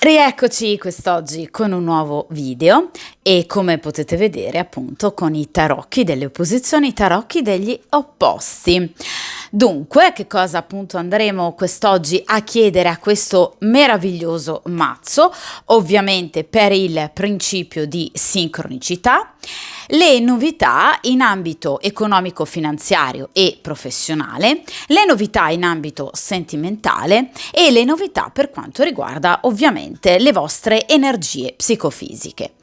Rieccoci quest'oggi con un nuovo video e come potete vedere appunto con i tarocchi delle opposizioni, i tarocchi degli opposti. Dunque, che cosa appunto andremo quest'oggi a chiedere a questo meraviglioso mazzo? Ovviamente per il principio di sincronicità, le novità in ambito economico-finanziario e professionale, le novità in ambito sentimentale e le novità per quanto riguarda ovviamente le vostre energie psicofisiche.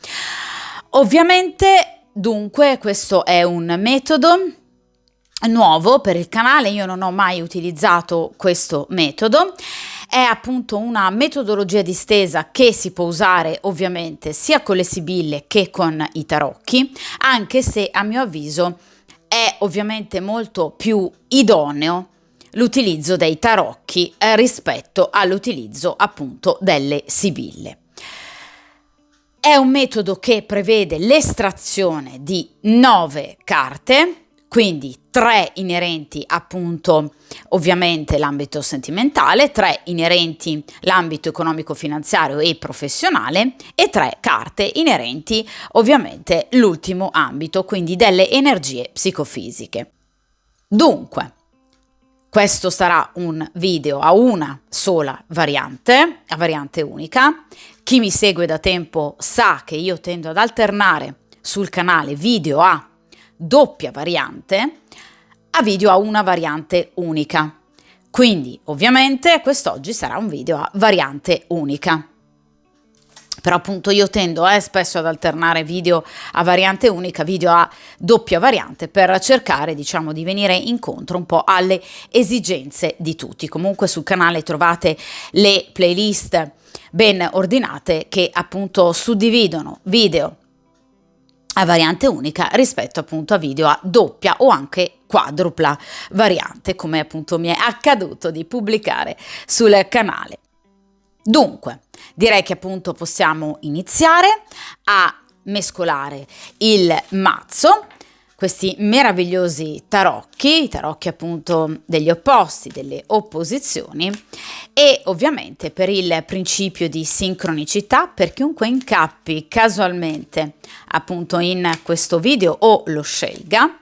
Ovviamente, dunque, questo è un metodo nuovo per il canale, io non ho mai utilizzato questo metodo. È appunto una metodologia distesa che si può usare ovviamente sia con le sibille che con i tarocchi, anche se a mio avviso è ovviamente molto più idoneo l'utilizzo dei tarocchi rispetto all'utilizzo appunto delle sibille. È un metodo che prevede l'estrazione di 9 carte, quindi 3 inerenti appunto ovviamente l'ambito sentimentale, 3 inerenti l'ambito economico-finanziario e professionale e 3 carte inerenti ovviamente l'ultimo ambito, quindi delle energie psicofisiche. Dunque, questo sarà un video a una sola variante, a variante unica. Chi mi segue da tempo sa che io tendo ad alternare sul canale video a doppia variante a video a una variante unica. Quindi ovviamente quest'oggi sarà un video a variante unica. Però appunto io tendo spesso ad alternare video a variante unica, video a doppia variante per cercare diciamo di venire incontro un po' alle esigenze di tutti. Comunque sul canale trovate le playlist ben ordinate che appunto suddividono video a variante unica rispetto appunto a video a doppia o anche quadrupla variante, come appunto mi è accaduto di pubblicare sul canale. Dunque, direi che appunto possiamo iniziare a mescolare il mazzo, questi meravigliosi tarocchi, i tarocchi appunto degli opposti, delle opposizioni, e ovviamente per il principio di sincronicità, per chiunque incappi casualmente appunto in questo video o lo scelga,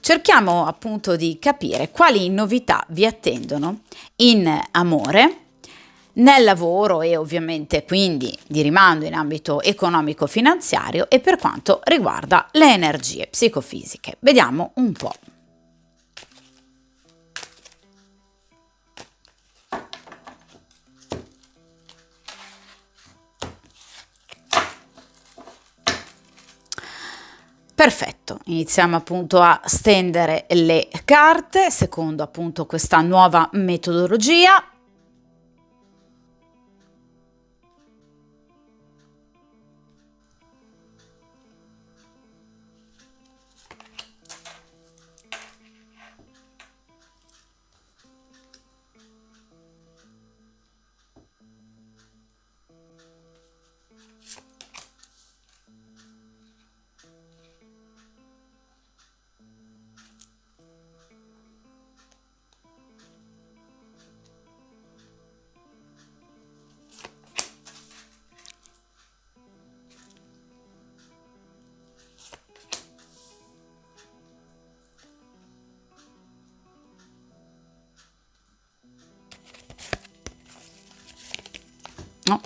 cerchiamo appunto di capire quali novità vi attendono in amore, nel lavoro e ovviamente quindi di rimando in ambito economico-finanziario e per quanto riguarda le energie psicofisiche. Vediamo un po'. Perfetto, iniziamo appunto a stendere le carte secondo appunto questa nuova metodologia. No.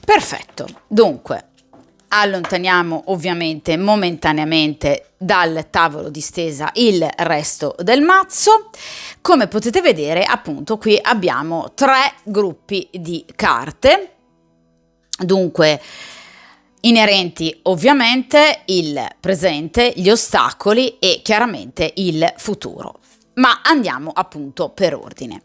Perfetto, dunque allontaniamo ovviamente momentaneamente dal tavolo di stesa il resto del mazzo. Come potete vedere appunto qui abbiamo 3 gruppi di carte, dunque inerenti ovviamente il presente, gli ostacoli e chiaramente il futuro. Ma andiamo appunto per ordine.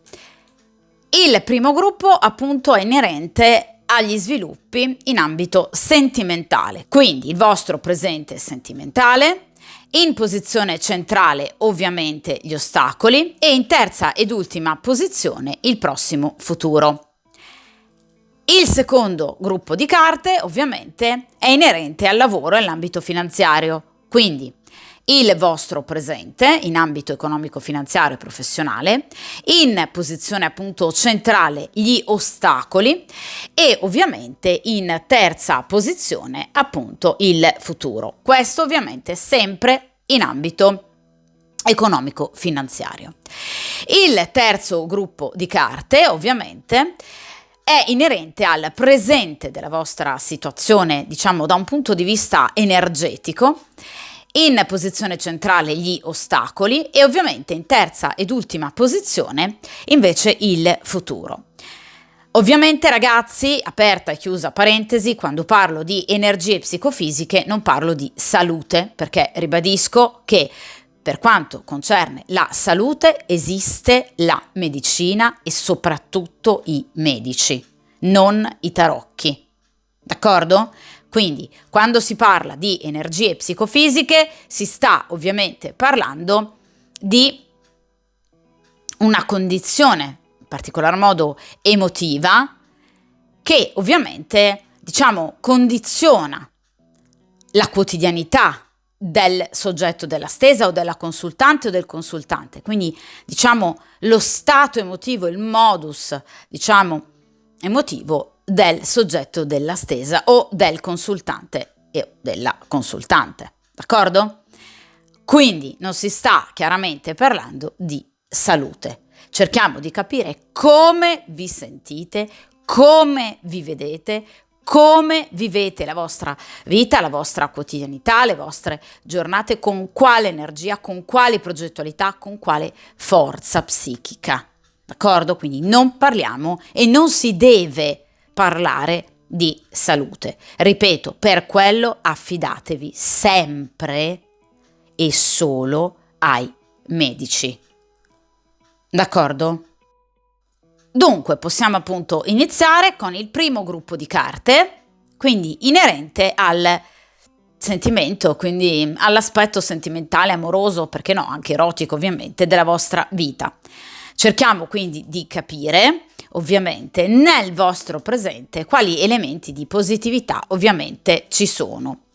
Il primo gruppo appunto è inerente agli sviluppi in ambito sentimentale, quindi il vostro presente sentimentale, in posizione centrale ovviamente gli ostacoli e in terza ed ultima posizione il prossimo futuro. Il secondo gruppo di carte ovviamente è inerente al lavoro e all'ambito finanziario, quindi il vostro presente in ambito economico-finanziario e professionale, in posizione appunto centrale gli ostacoli e ovviamente in terza posizione appunto il futuro. Questo ovviamente sempre in ambito economico-finanziario. Il terzo gruppo di carte ovviamente è inerente al presente della vostra situazione, diciamo da un punto di vista energetico, in posizione centrale gli ostacoli e ovviamente in terza ed ultima posizione invece il futuro. Ovviamente ragazzi, aperta e chiusa parentesi, quando parlo di energie psicofisiche non parlo di salute, perché ribadisco che per quanto concerne la salute esiste la medicina e soprattutto i medici, non i tarocchi. D'accordo? Quindi, quando si parla di energie psicofisiche, si sta ovviamente parlando di una condizione, in particolar modo emotiva, che ovviamente, diciamo, condiziona la quotidianità del soggetto della stesa o della consultante o del consultante. Quindi, diciamo, lo stato emotivo, il modus, diciamo, emotivo del soggetto della stesa o del consultante e della consultante, d'accordo? Quindi non si sta chiaramente parlando di salute. Cerchiamo di capire come vi sentite, come vi vedete, come vivete la vostra vita, la vostra quotidianità, le vostre giornate, con quale energia, con quali progettualità, con quale forza psichica. D'accordo? Quindi non parliamo e non si deve parlare di salute. Ripeto, per quello affidatevi sempre e solo ai medici. D'accordo? Dunque, possiamo appunto iniziare con il primo gruppo di carte, quindi inerente al sentimento, quindi all'aspetto sentimentale, amoroso, perché no, anche erotico ovviamente, della vostra vita. Cerchiamo quindi di capire, ovviamente, nel vostro presente quali elementi di positività ovviamente ci sono.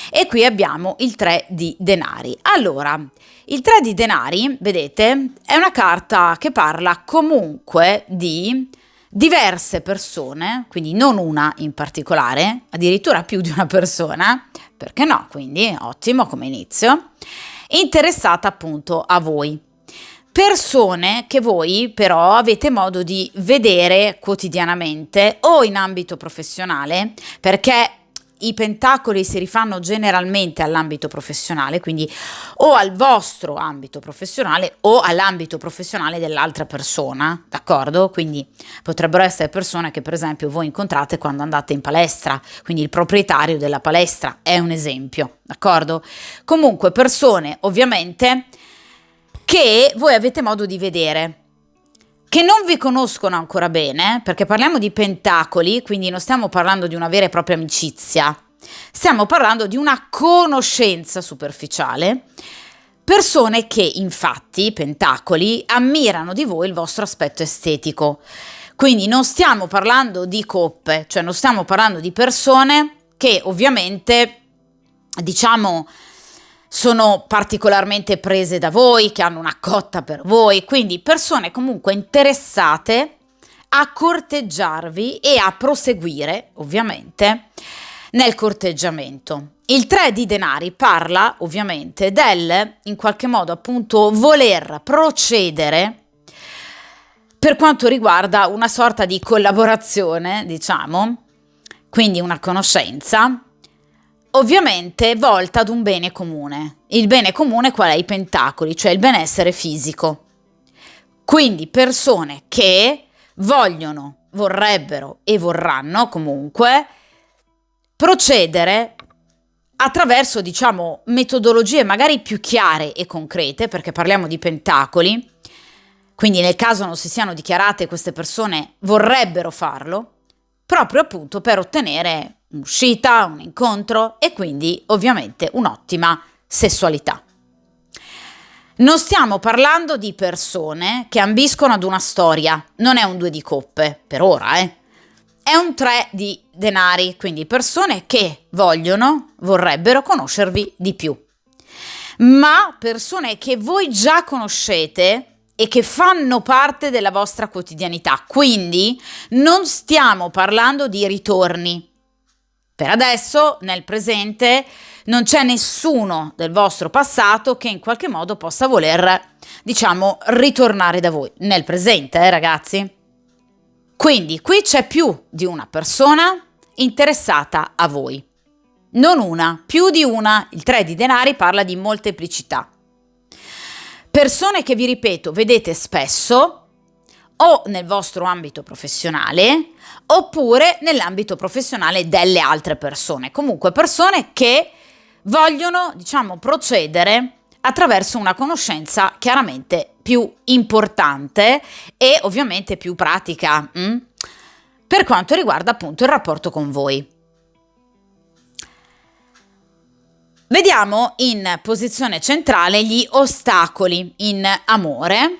E qui abbiamo il 3 di denari. Allora, il 3 di denari, vedete, è una carta che parla comunque di diverse persone, quindi non una in particolare, addirittura più di una persona, perché no? Quindi ottimo come inizio, interessata appunto a voi. Persone che voi però avete modo di vedere quotidianamente o in ambito professionale, perché i pentacoli si rifanno generalmente all'ambito professionale, quindi o al vostro ambito professionale o all'ambito professionale dell'altra persona, d'accordo? Quindi potrebbero essere persone che per esempio voi incontrate quando andate in palestra, quindi il proprietario della palestra è un esempio, d'accordo? Comunque persone ovviamente che voi avete modo di vedere, che non vi conoscono ancora bene, perché parliamo di pentacoli, quindi non stiamo parlando di una vera e propria amicizia, stiamo parlando di una conoscenza superficiale, persone che infatti, pentacoli, ammirano di voi il vostro aspetto estetico. Quindi non stiamo parlando di coppe, cioè non stiamo parlando di persone che ovviamente, diciamo, sono particolarmente prese da voi, che hanno una cotta per voi, quindi persone comunque interessate a corteggiarvi e a proseguire, ovviamente, nel corteggiamento. Il 3 di denari parla, ovviamente, del, in qualche modo, appunto, voler procedere per quanto riguarda una sorta di collaborazione, diciamo, quindi una conoscenza, ovviamente volta ad un bene comune. Il bene comune qual è? I pentacoli, cioè il benessere fisico. Quindi persone che vogliono, vorrebbero e vorranno comunque procedere attraverso, diciamo, metodologie magari più chiare e concrete, perché parliamo di pentacoli, quindi nel caso non si siano dichiarate, queste persone vorrebbero farlo, proprio appunto per ottenere un'uscita, un incontro e quindi ovviamente un'ottima sessualità. Non stiamo parlando di persone che ambiscono ad una storia, non è un 2 di coppe, per ora, È un 3 di denari, quindi persone che vorrebbero conoscervi di più. Ma persone che voi già conoscete e che fanno parte della vostra quotidianità, quindi non stiamo parlando di ritorni. Per adesso, nel presente, non c'è nessuno del vostro passato che in qualche modo possa voler, ritornare da voi. Nel presente, ragazzi. Quindi qui c'è più di una persona interessata a voi. Non una, più di una. Il 3 di denari parla di molteplicità. Persone che, vi ripeto, vedete spesso o nel vostro ambito professionale oppure nell'ambito professionale delle altre persone. Comunque persone che vogliono, procedere attraverso una conoscenza chiaramente più importante e ovviamente più pratica per quanto riguarda appunto il rapporto con voi. Vediamo in posizione centrale gli ostacoli in amore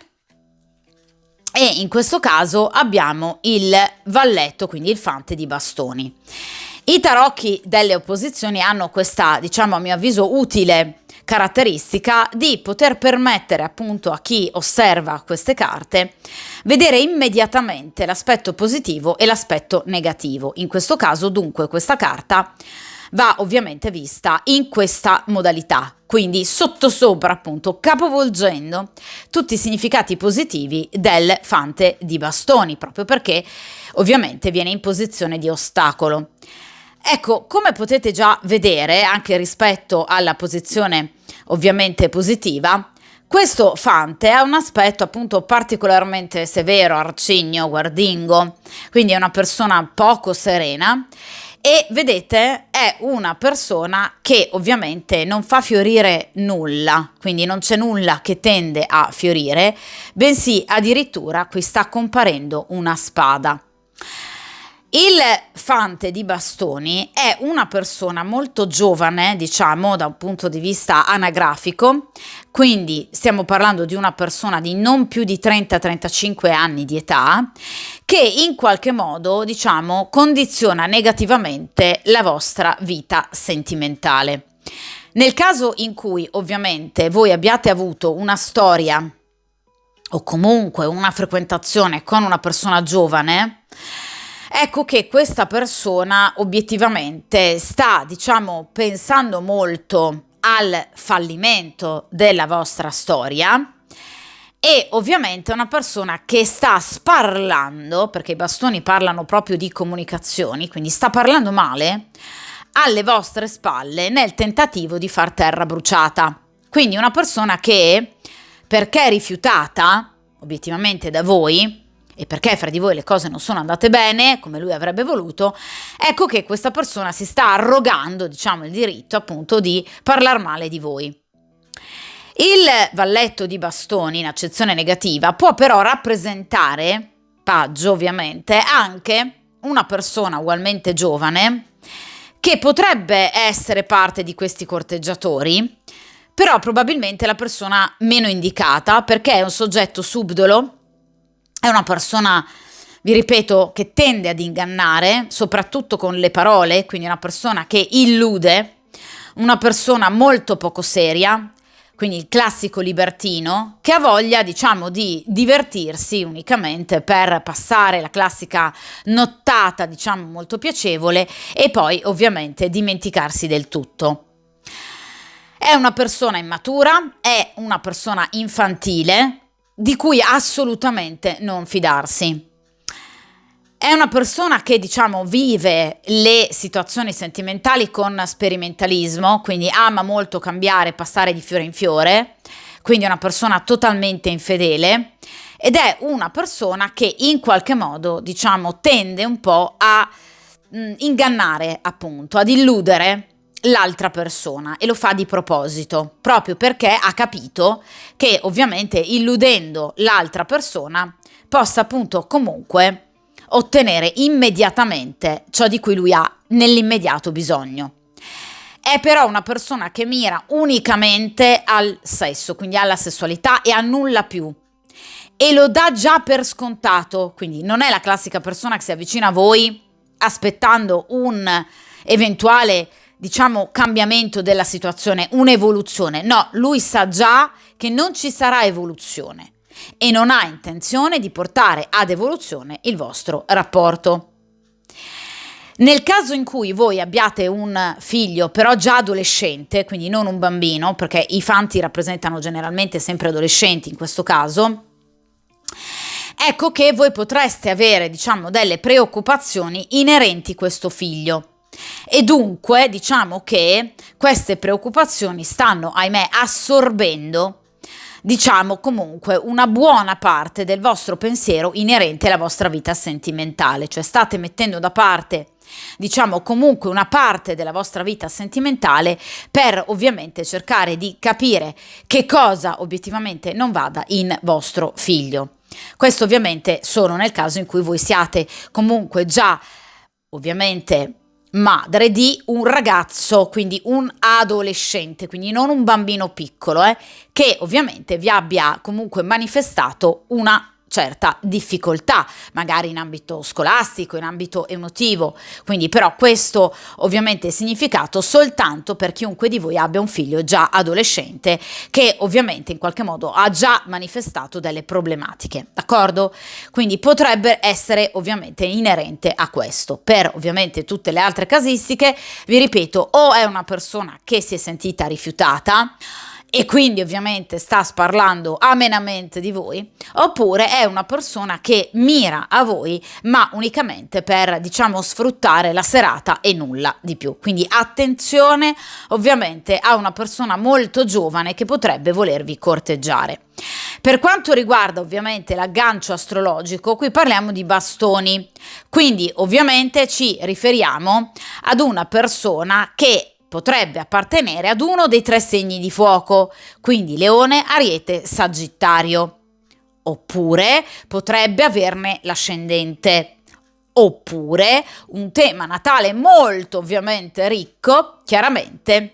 e in questo caso abbiamo il valletto, quindi il fante di bastoni. I tarocchi delle opposizioni hanno questa, a mio avviso, utile caratteristica di poter permettere appunto a chi osserva queste carte vedere immediatamente l'aspetto positivo e l'aspetto negativo. In questo caso, dunque, questa carta va ovviamente vista in questa modalità, quindi sottosopra appunto capovolgendo tutti i significati positivi del fante di bastoni, proprio perché ovviamente viene in posizione di ostacolo. Ecco, come potete già vedere, anche rispetto alla posizione ovviamente positiva, questo fante ha un aspetto appunto particolarmente severo, arcigno, guardingo, quindi è una persona poco serena e vedete è una persona che ovviamente non fa fiorire nulla, quindi non c'è nulla che tende a fiorire, bensì addirittura qui sta comparendo una spada. Il fante di bastoni è una persona molto giovane, da un punto di vista anagrafico, quindi stiamo parlando di una persona di non più di 30-35 anni di età, che in qualche modo, condiziona negativamente la vostra vita sentimentale. Nel caso in cui ovviamente voi abbiate avuto una storia o comunque una frequentazione con una persona giovane, ecco che questa persona obiettivamente sta, pensando molto al fallimento della vostra storia e ovviamente è una persona che sta sparlando, perché i bastoni parlano proprio di comunicazioni, quindi sta parlando male alle vostre spalle nel tentativo di far terra bruciata. Quindi una persona che, perché è rifiutata obiettivamente da voi, e perché fra di voi le cose non sono andate bene come lui avrebbe voluto, ecco che questa persona si sta arrogando, il diritto appunto di parlare male di voi. Il valletto di bastoni, in accezione negativa, può però rappresentare, paggio ovviamente, anche una persona ugualmente giovane che potrebbe essere parte di questi corteggiatori, però probabilmente la persona meno indicata perché è un soggetto subdolo. È una persona, vi ripeto, che tende ad ingannare, soprattutto con le parole, quindi una persona che illude, una persona molto poco seria, quindi il classico libertino, che ha voglia, di divertirsi unicamente per passare la classica nottata, molto piacevole e poi ovviamente dimenticarsi del tutto. È una persona immatura, è una persona infantile, di cui assolutamente non fidarsi. È una persona che, vive le situazioni sentimentali con sperimentalismo, quindi ama molto cambiare, passare di fiore in fiore, quindi è una persona totalmente infedele ed è una persona che in qualche modo, tende un po' a ingannare, appunto, ad illudere l'altra persona, e lo fa di proposito, proprio perché ha capito che ovviamente illudendo l'altra persona possa appunto comunque ottenere immediatamente ciò di cui lui ha nell'immediato bisogno. È però una persona che mira unicamente al sesso, quindi alla sessualità, e a nulla più. E lo dà già per scontato, quindi non è la classica persona che si avvicina a voi aspettando un eventuale, diciamo, cambiamento della situazione, un'evoluzione. No, lui sa già che non ci sarà evoluzione e non ha intenzione di portare ad evoluzione il vostro rapporto. Nel caso in cui voi abbiate un figlio però già adolescente, quindi non un bambino, perché i fanti rappresentano generalmente sempre adolescenti in questo caso, ecco che voi potreste avere, diciamo, delle preoccupazioni inerenti a questo figlio. E dunque diciamo che queste preoccupazioni stanno, ahimè, assorbendo, diciamo, comunque una buona parte del vostro pensiero inerente alla vostra vita sentimentale, cioè state mettendo da parte, diciamo, comunque una parte della vostra vita sentimentale per ovviamente cercare di capire che cosa obiettivamente non vada in vostro figlio. Questo ovviamente solo nel caso in cui voi siate comunque già ovviamente madre di un ragazzo, quindi un adolescente, quindi non un bambino piccolo, che ovviamente vi abbia comunque manifestato una certa difficoltà, magari in ambito scolastico, in ambito emotivo, quindi però questo ovviamente è significato soltanto per chiunque di voi abbia un figlio già adolescente che ovviamente in qualche modo ha già manifestato delle problematiche, d'accordo? Quindi potrebbe essere ovviamente inerente a questo. Per ovviamente tutte le altre casistiche, vi ripeto, o è una persona che si è sentita rifiutata e quindi ovviamente sta sparlando amenamente di voi, oppure è una persona che mira a voi ma unicamente per, diciamo, sfruttare la serata e nulla di più. Quindi attenzione ovviamente a una persona molto giovane che potrebbe volervi corteggiare. Per quanto riguarda ovviamente l'aggancio astrologico, qui parliamo di bastoni, quindi ovviamente ci riferiamo ad una persona che potrebbe appartenere ad uno dei 3 segni di fuoco, quindi Leone, Ariete, Sagittario, oppure potrebbe averne l'ascendente, oppure un tema natale molto ovviamente ricco, chiaramente,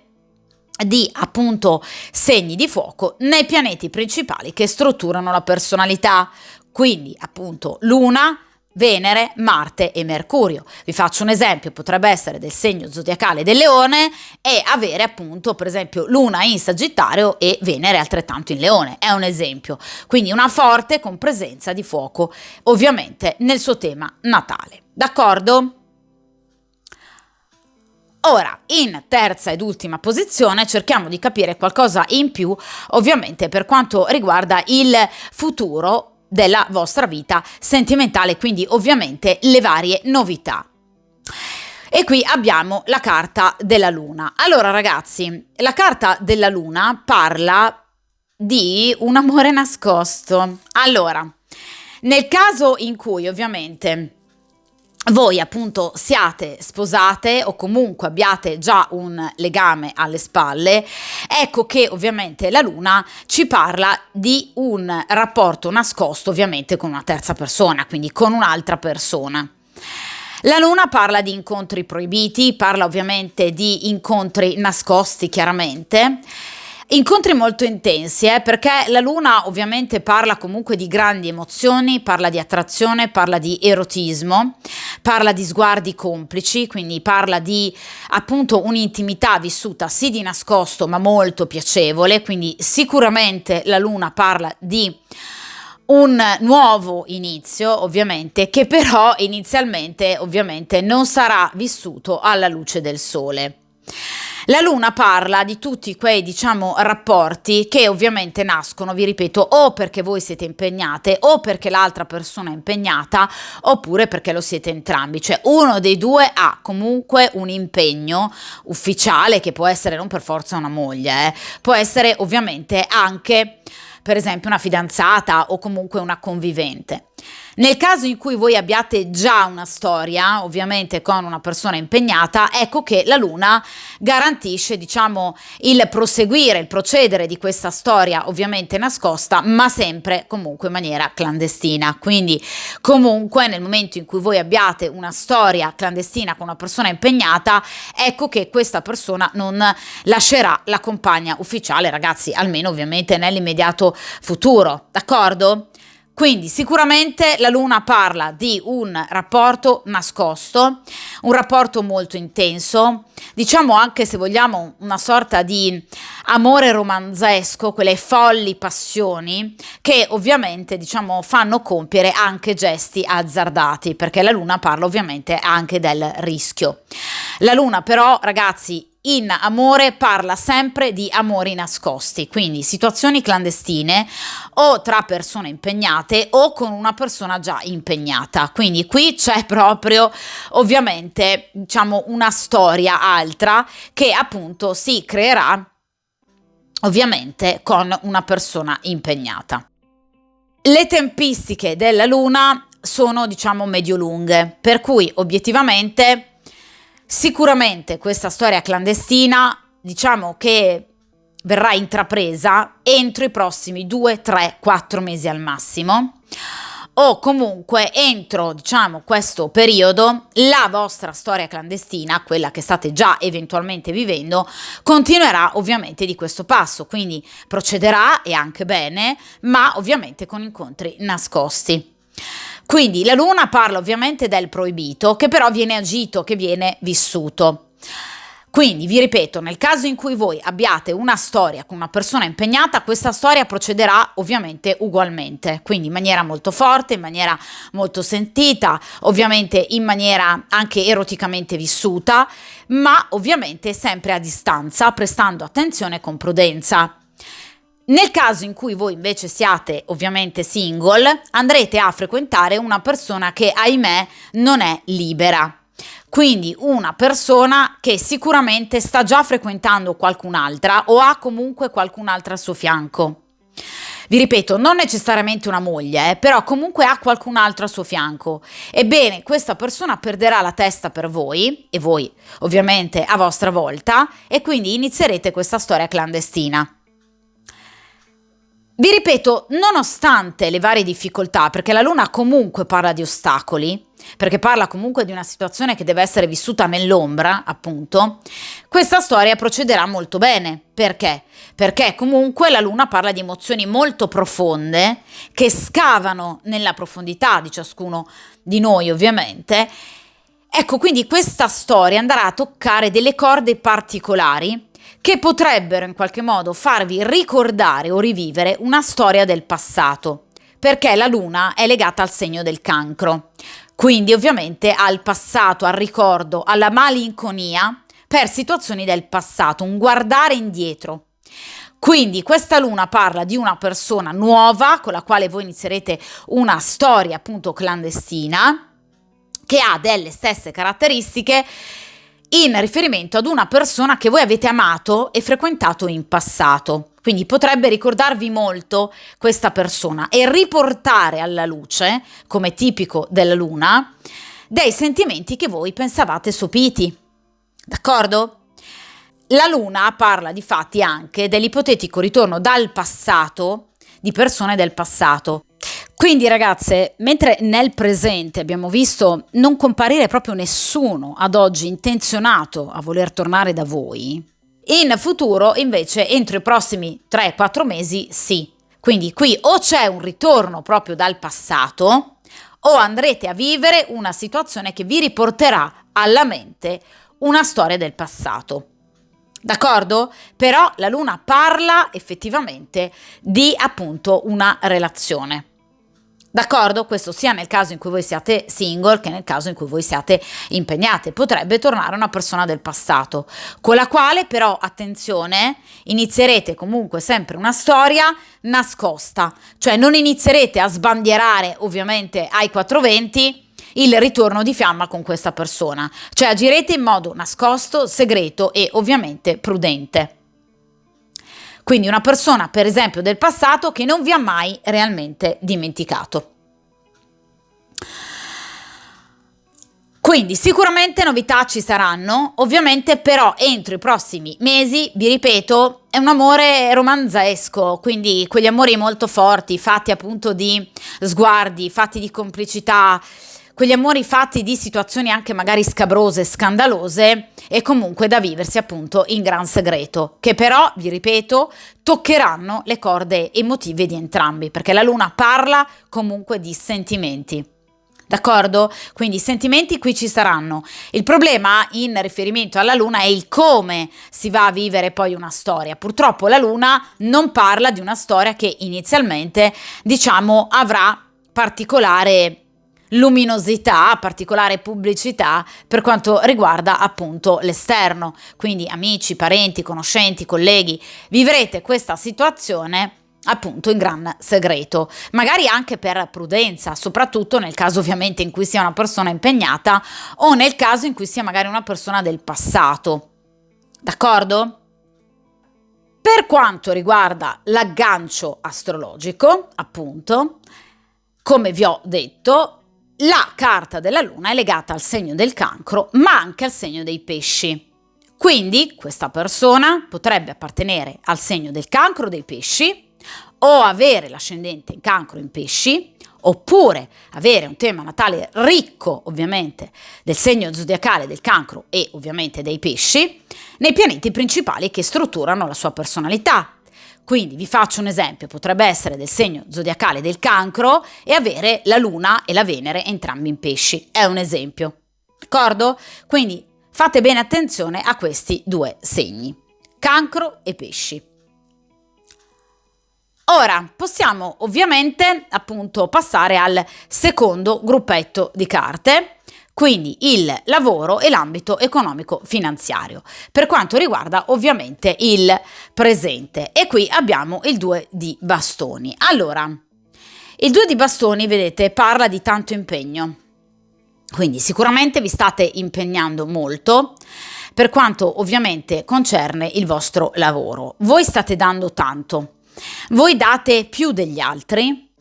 di appunto segni di fuoco nei pianeti principali che strutturano la personalità, quindi appunto Luna, Venere, Marte e Mercurio. Vi faccio un esempio: potrebbe essere del segno zodiacale del Leone e avere appunto per esempio Luna in Sagittario e Venere altrettanto in Leone, è un esempio, quindi una forte compresenza di fuoco ovviamente nel suo tema natale, d'accordo? Ora, in terza ed ultima posizione, cerchiamo di capire qualcosa in più, ovviamente per quanto riguarda il futuro della vostra vita sentimentale, quindi ovviamente le varie novità. E qui abbiamo la carta della Luna. Allora ragazzi, la carta della Luna parla di un amore nascosto. Allora, nel caso in cui ovviamente voi appunto siate sposate o comunque abbiate già un legame alle spalle, ecco che ovviamente la Luna ci parla di un rapporto nascosto ovviamente con una terza persona, quindi con un'altra persona. La Luna parla di incontri proibiti, parla ovviamente di incontri nascosti chiaramente, incontri molto intensi, perché la Luna ovviamente parla comunque di grandi emozioni, parla di attrazione, parla di erotismo, parla di sguardi complici, quindi parla di appunto un'intimità vissuta sì di nascosto ma molto piacevole, quindi sicuramente la Luna parla di un nuovo inizio ovviamente, che però inizialmente ovviamente non sarà vissuto alla luce del sole. La Luna parla di tutti quei, diciamo, rapporti che ovviamente nascono, vi ripeto, o perché voi siete impegnate o perché l'altra persona è impegnata oppure perché lo siete entrambi, cioè uno dei due ha comunque un impegno ufficiale che può essere non per forza una moglie, può essere ovviamente anche per esempio una fidanzata o comunque una convivente. Nel caso in cui voi abbiate già una storia, ovviamente con una persona impegnata, ecco che la luna garantisce, diciamo, il proseguire, il procedere di questa storia, ovviamente nascosta, ma sempre comunque in maniera clandestina. Quindi comunque nel momento in cui voi abbiate una storia clandestina con una persona impegnata, ecco che questa persona non lascerà la compagna ufficiale, ragazzi, almeno ovviamente nell'immediato futuro, d'accordo? Quindi sicuramente la luna parla di un rapporto nascosto, un rapporto molto intenso, diciamo anche, se vogliamo, una sorta di amore romanzesco, quelle folli passioni che ovviamente, diciamo, fanno compiere anche gesti azzardati, perché la luna parla ovviamente anche del rischio. La luna però, ragazzi, in amore parla sempre di amori nascosti, quindi situazioni clandestine o tra persone impegnate o con una persona già impegnata. Quindi qui c'è proprio ovviamente, diciamo, una storia altra che appunto si creerà ovviamente con una persona impegnata. Le tempistiche della luna sono, diciamo, medio-lunghe, per cui obiettivamente sicuramente questa storia clandestina, diciamo che verrà intrapresa entro i prossimi 2, 3, 4 mesi al massimo, o comunque entro, diciamo, questo periodo la vostra storia clandestina, quella che state già eventualmente vivendo, continuerà ovviamente di questo passo, quindi procederà, e anche bene, ma ovviamente con incontri nascosti. Quindi la luna parla ovviamente del proibito, che però viene agito, che viene vissuto. Quindi vi ripeto, nel caso in cui voi abbiate una storia con una persona impegnata, questa storia procederà ovviamente ugualmente, quindi in maniera molto forte, in maniera molto sentita, ovviamente in maniera anche eroticamente vissuta, ma ovviamente sempre a distanza, prestando attenzione con prudenza. Nel caso in cui voi invece siate ovviamente single, andrete a frequentare una persona che, ahimè, non è libera. Quindi una persona che sicuramente sta già frequentando qualcun'altra o ha comunque qualcun'altra al suo fianco. Vi ripeto, non necessariamente una moglie, però comunque ha qualcun altro al suo fianco. Ebbene, questa persona perderà la testa per voi, e voi ovviamente a vostra volta, e quindi inizierete questa storia clandestina. Vi ripeto, nonostante le varie difficoltà, perché la luna comunque parla di ostacoli, perché parla comunque di una situazione che deve essere vissuta nell'ombra, appunto, questa storia procederà molto bene. Perché? Perché comunque la luna parla di emozioni molto profonde che scavano nella profondità di ciascuno di noi, ovviamente. Ecco, quindi questa storia andrà a toccare delle corde particolari che potrebbero in qualche modo farvi ricordare o rivivere una storia del passato, perché la luna è legata al segno del cancro, quindi ovviamente al passato, al ricordo, alla malinconia per situazioni del passato, un guardare indietro. Quindi questa luna parla di una persona nuova con la quale voi inizierete una storia appunto clandestina, che ha delle stesse caratteristiche in riferimento ad una persona che voi avete amato e frequentato in passato. Quindi potrebbe ricordarvi molto questa persona e riportare alla luce, come tipico della luna, dei sentimenti che voi pensavate sopiti. D'accordo? La luna parla di fatti anche dell'ipotetico ritorno dal passato di persone del passato. Quindi ragazze, mentre nel presente abbiamo visto non comparire proprio nessuno ad oggi intenzionato a voler tornare da voi, in futuro invece entro i prossimi 3-4 mesi sì. Quindi qui o c'è un ritorno proprio dal passato o andrete a vivere una situazione che vi riporterà alla mente una storia del passato. D'accordo? Però la luna parla effettivamente di appunto una relazione. D'accordo? Questo sia nel caso in cui voi siate single che nel caso in cui voi siate impegnate. Potrebbe tornare una persona del passato, con la quale però, attenzione, inizierete comunque sempre una storia nascosta. Cioè non inizierete a sbandierare ovviamente ai 420 il ritorno di fiamma con questa persona. Cioè agirete in modo nascosto, segreto e ovviamente prudente. Quindi una persona, per esempio, del passato che non vi ha mai realmente dimenticato. Quindi sicuramente novità ci saranno, ovviamente però entro i prossimi mesi, vi ripeto, è un amore romanzesco, quindi quegli amori molto forti, fatti appunto di sguardi, fatti di complicità, quegli amori fatti di situazioni anche magari scabrose, scandalose e comunque da viversi appunto in gran segreto, che però, vi ripeto, toccheranno le corde emotive di entrambi, perché la luna parla comunque di sentimenti. D'accordo? Quindi i sentimenti qui ci saranno. Il problema in riferimento alla luna è il come si va a vivere poi una storia. Purtroppo la luna non parla di una storia che inizialmente, diciamo, avrà particolare luminosità, particolare pubblicità per quanto riguarda appunto l'esterno. Quindi amici, parenti, conoscenti, colleghi, vivrete questa situazione appunto in gran segreto, magari anche per prudenza, soprattutto nel caso ovviamente in cui sia una persona impegnata o nel caso in cui sia magari una persona del passato. D'accordo? Per quanto riguarda l'aggancio astrologico, appunto, come vi ho detto, la carta della luna è legata al segno del cancro, ma anche al segno dei pesci. Quindi questa persona potrebbe appartenere al segno del cancro dei pesci o avere l'ascendente in cancro in pesci, oppure avere un tema natale ricco ovviamente del segno zodiacale del cancro e ovviamente dei pesci nei pianeti principali che strutturano la sua personalità. Quindi vi faccio un esempio, potrebbe essere del segno zodiacale del cancro e avere la luna e la Venere entrambi in pesci, è un esempio, d'accordo? Quindi fate bene attenzione a questi due segni, cancro e pesci. Ora possiamo ovviamente appunto passare al secondo gruppetto di carte, quindi il lavoro e l'ambito economico finanziario, per quanto riguarda ovviamente il presente. E qui abbiamo il 2 di bastoni. Allora, il 2 di bastoni, vedete, parla di tanto impegno, quindi sicuramente vi state impegnando molto per quanto ovviamente concerne il vostro lavoro. Voi state dando tanto. Voi date più degli altri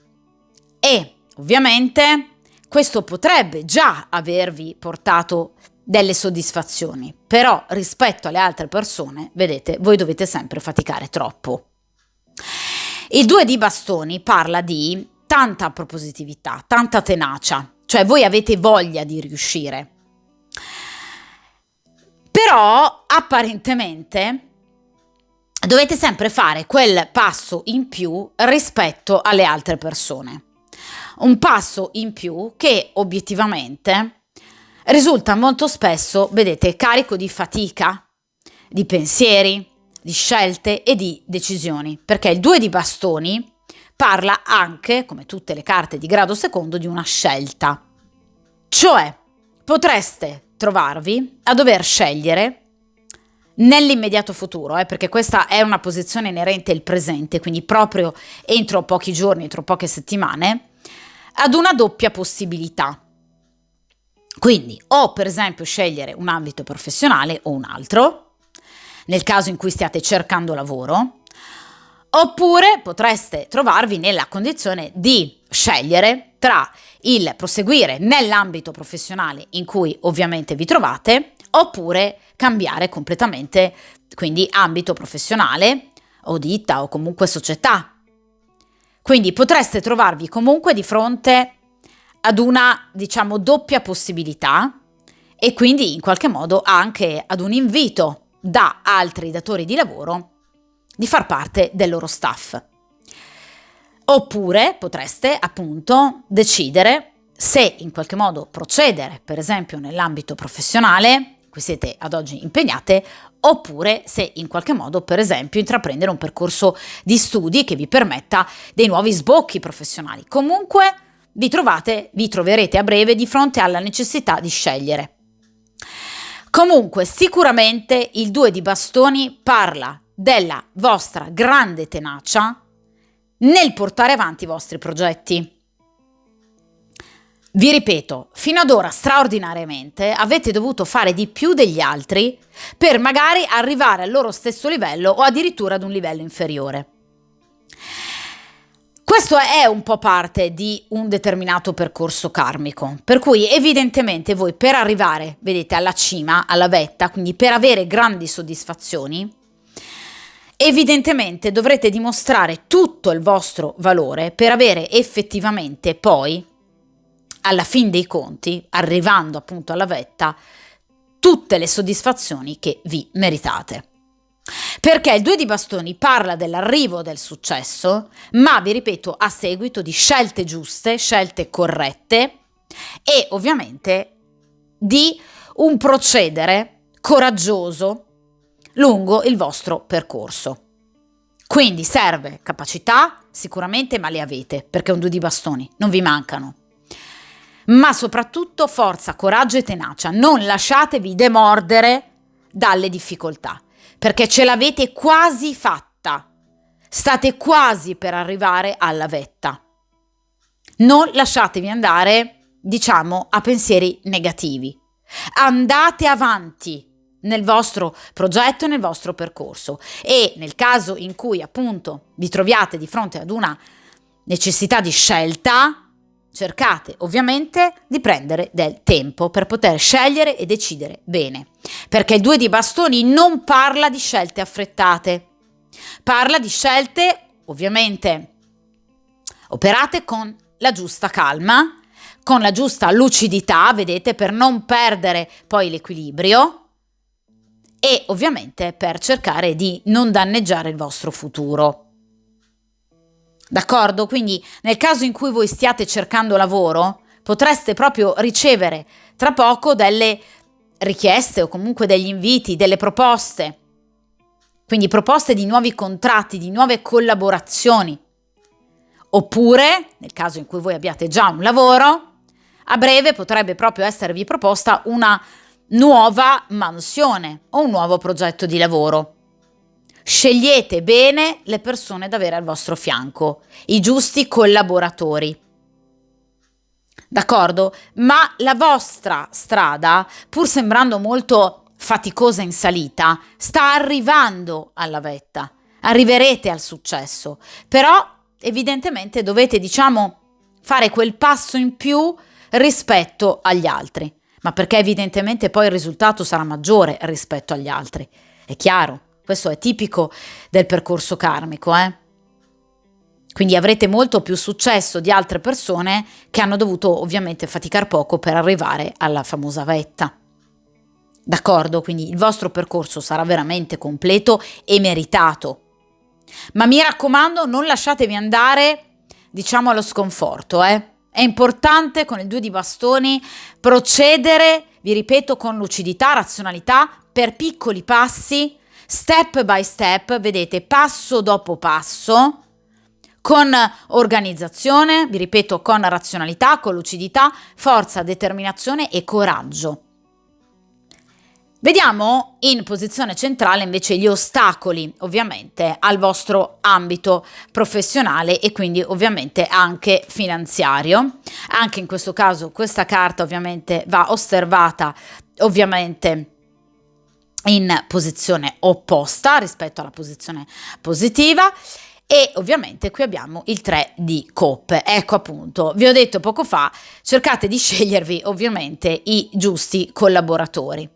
e ovviamente questo potrebbe già avervi portato delle soddisfazioni, però rispetto alle altre persone, vedete, voi dovete sempre faticare troppo. Il 2 di bastoni parla di tanta propositività, tanta tenacia, cioè voi avete voglia di riuscire, però apparentemente dovete sempre fare quel passo in più rispetto alle altre persone. Un passo in più che obiettivamente risulta molto spesso, vedete, carico di fatica, di pensieri, di scelte e di decisioni, perché il 2 di bastoni parla anche, come tutte le carte di grado secondo, di una scelta. Cioè, potreste trovarvi a dover scegliere nell'immediato futuro, perché questa è una posizione inerente al presente, quindi proprio entro pochi giorni, entro poche settimane, ad una doppia possibilità. Quindi o per esempio scegliere un ambito professionale o un altro, nel caso in cui stiate cercando lavoro, oppure potreste trovarvi nella condizione di scegliere tra il proseguire nell'ambito professionale in cui ovviamente vi trovate, oppure cambiare completamente, quindi ambito professionale o ditta o comunque società. Quindi potreste trovarvi comunque di fronte ad una, diciamo, doppia possibilità e quindi in qualche modo anche ad un invito da altri datori di lavoro di far parte del loro staff. Oppure potreste appunto decidere se in qualche modo procedere, per esempio nell'ambito professionale, cui siete ad oggi impegnate, oppure se in qualche modo, per esempio, intraprendere un percorso di studi che vi permetta dei nuovi sbocchi professionali. Comunque vi troverete a breve di fronte alla necessità di scegliere. Comunque sicuramente il 2 di bastoni parla della vostra grande tenacia nel portare avanti i vostri progetti. Vi ripeto, fino ad ora straordinariamente avete dovuto fare di più degli altri per magari arrivare al loro stesso livello o addirittura ad un livello inferiore. Questo è un po' parte di un determinato percorso karmico, per cui evidentemente voi per arrivare, vedete, alla cima, alla vetta, quindi per avere grandi soddisfazioni, evidentemente dovrete dimostrare tutto il vostro valore per avere effettivamente poi, alla fin dei conti, arrivando appunto alla vetta, tutte le soddisfazioni che vi meritate. Perché il 2 di bastoni parla dell'arrivo del successo, ma vi ripeto, a seguito di scelte giuste, scelte corrette e ovviamente di un procedere coraggioso lungo il vostro percorso. Quindi serve capacità, sicuramente, ma le avete, perché è un 2 di bastoni, non vi mancano. Ma soprattutto forza, coraggio e tenacia, non lasciatevi demordere dalle difficoltà, perché ce l'avete quasi fatta, state quasi per arrivare alla vetta. Non lasciatevi andare, diciamo, a pensieri negativi. Andate avanti nel vostro progetto e nel vostro percorso e nel caso in cui appunto vi troviate di fronte ad una necessità di scelta, cercate ovviamente di prendere del tempo per poter scegliere e decidere bene, perché il 2 di bastoni non parla di scelte affrettate, parla di scelte ovviamente operate con la giusta calma, con la giusta lucidità, vedete, per non perdere poi l'equilibrio e ovviamente per cercare di non danneggiare il vostro futuro. D'accordo? Quindi nel caso in cui voi stiate cercando lavoro, potreste proprio ricevere tra poco delle richieste o comunque degli inviti, delle proposte. Quindi proposte di nuovi contratti, di nuove collaborazioni. Oppure, nel caso in cui voi abbiate già un lavoro, a breve potrebbe proprio esservi proposta una nuova mansione o un nuovo progetto di lavoro. Scegliete bene le persone da avere al vostro fianco, i giusti collaboratori. D'accordo? Ma la vostra strada, pur sembrando molto faticosa in salita, sta arrivando alla vetta. Arriverete al successo, però evidentemente dovete, diciamo, fare quel passo in più rispetto agli altri, ma perché evidentemente poi il risultato sarà maggiore rispetto agli altri. È chiaro. Questo è tipico del percorso karmico, Quindi avrete molto più successo di altre persone che hanno dovuto ovviamente faticare poco per arrivare alla famosa vetta. D'accordo? Quindi il vostro percorso sarà veramente completo e meritato. Ma mi raccomando, non lasciatevi andare, diciamo, allo sconforto, È importante con il 2 di bastoni procedere, vi ripeto, con lucidità, razionalità, per piccoli passi, step by step, vedete, passo dopo passo, con organizzazione, vi ripeto, con razionalità, con lucidità, forza, determinazione e coraggio. Vediamo in posizione centrale invece gli ostacoli, ovviamente, al vostro ambito professionale e quindi ovviamente anche finanziario. Anche in questo caso questa carta ovviamente va osservata, ovviamente, in posizione opposta rispetto alla posizione positiva e ovviamente qui abbiamo il 3 di coppe. Ecco, appunto, vi ho detto poco fa, cercate di scegliervi ovviamente i giusti collaboratori.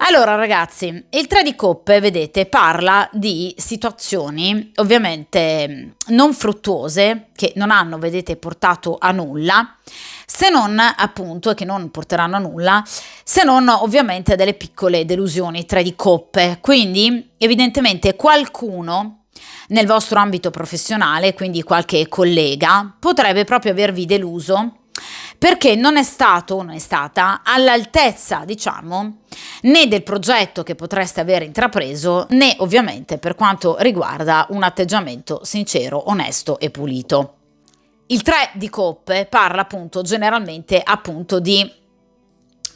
Allora ragazzi, il 3 di coppe, vedete, parla di situazioni ovviamente non fruttuose che non hanno, vedete, portato a nulla, se non appunto, e che non porteranno a nulla, se non ovviamente delle piccole delusioni, 3 di coppe. Quindi evidentemente qualcuno nel vostro ambito professionale, quindi qualche collega, potrebbe proprio avervi deluso perché non è stato o non è stata all'altezza, diciamo, né del progetto che potreste aver intrapreso, né ovviamente per quanto riguarda un atteggiamento sincero, onesto e pulito. Il 3 di coppe parla appunto generalmente appunto di